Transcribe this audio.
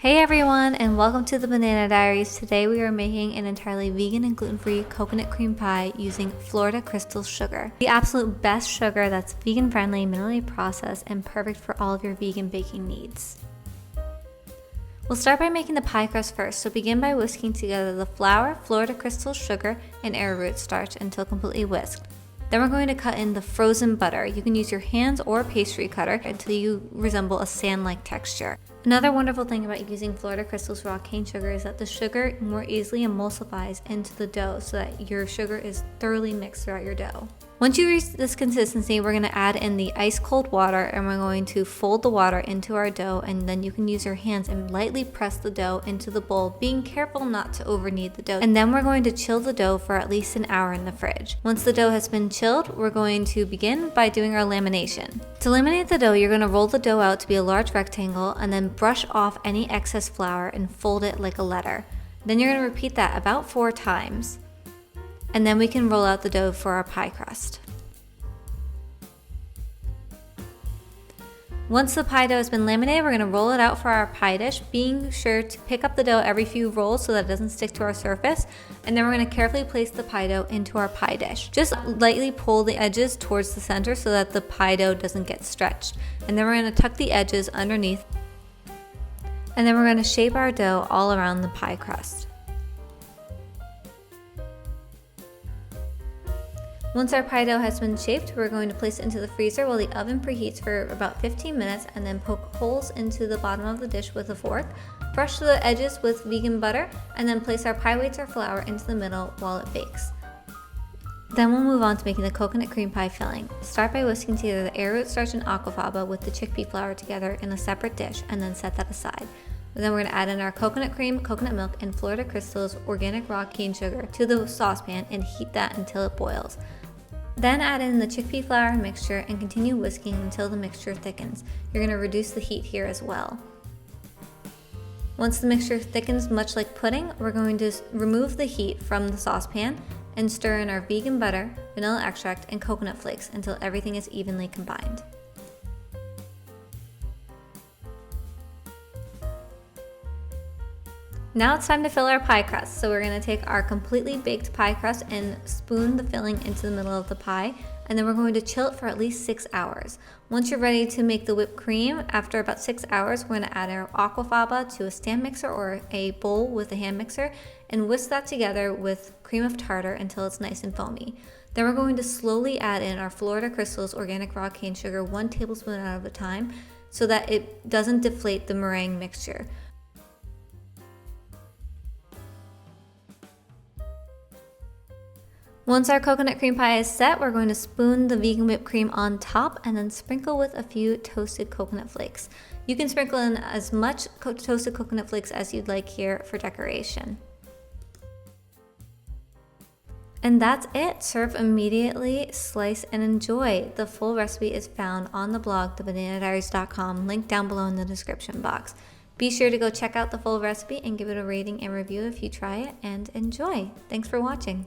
Hey everyone, and welcome to the Banana Diaries. Today we are making an entirely vegan and gluten-free coconut cream pie using Florida crystal sugar. The absolute best sugar that's vegan friendly, minimally processed, and perfect for all of your vegan baking needs. We'll start by making the pie crust first, so begin by whisking together the flour, Florida crystal sugar, and arrowroot starch until completely whisked. Then we're going to cut in the frozen butter. You can use your hands or pastry cutter until you resemble a sand-like texture. Another wonderful thing about using Florida Crystal's raw cane sugar is that the sugar more easily emulsifies into the dough so that your sugar is thoroughly mixed throughout your dough. Once you reach this consistency, we're going to add in the ice cold water and we're going to fold the water into our dough, and then you can use your hands and lightly press the dough into the bowl, being careful not to over knead the dough. And then we're going to chill the dough for at least an hour in the fridge. Once the dough has been chilled, we're going to begin by doing our lamination. To laminate the dough, you're going to roll the dough out to be a large rectangle and then brush off any excess flour and fold it like a letter. Then you're going to repeat that about 4 times. And then we can roll out the dough for our pie crust. Once the pie dough has been laminated, we're going to roll it out for our pie dish, being sure to pick up the dough every few rolls so that it doesn't stick to our surface. And then we're going to carefully place the pie dough into our pie dish. Just lightly pull the edges towards the center so that the pie dough doesn't get stretched. And then we're going to tuck the edges underneath. And then we're going to shape our dough all around the pie crust. Once our pie dough has been shaped, we're going to place it into the freezer while the oven preheats for about 15 minutes, and then poke holes into the bottom of the dish with a fork. Brush the edges with vegan butter, and then place our pie weights or flour into the middle while it bakes. Then we'll move on to making the coconut cream pie filling. Start by whisking together the arrowroot starch and aquafaba with the chickpea flour together in a separate dish, and then set that aside. Then we're going to add in our coconut cream, coconut milk, and Florida Crystal's organic raw cane sugar to the saucepan and heat that until it boils. Then add in the chickpea flour mixture and continue whisking until the mixture thickens. You're going to reduce the heat here as well. Once the mixture thickens much like pudding, we're going to remove the heat from the saucepan and stir in our vegan butter, vanilla extract, and coconut flakes until everything is evenly combined. Now it's time to fill our pie crust. So we're going to take our completely baked pie crust and spoon the filling into the middle of the pie, and then we're going to chill it for at least 6 hours. Once you're ready to make the whipped cream, after about 6 hours, we're going to add our aquafaba to a stand mixer or a bowl with a hand mixer and whisk that together with cream of tartar until it's nice and foamy. Then we're going to slowly add in our Florida Crystals organic raw cane sugar 1 tablespoon at a time so that it doesn't deflate the meringue mixture. Once our coconut cream pie is set, we're going to spoon the vegan whipped cream on top and then sprinkle with a few toasted coconut flakes. You can sprinkle in as much toasted coconut flakes as you'd like here for decoration. And that's it. Serve immediately, slice, and enjoy. The full recipe is found on the blog, thebananadiaries.com, linked down below in the description box. Be sure to go check out the full recipe and give it a rating and review if you try it, and enjoy. Thanks for watching.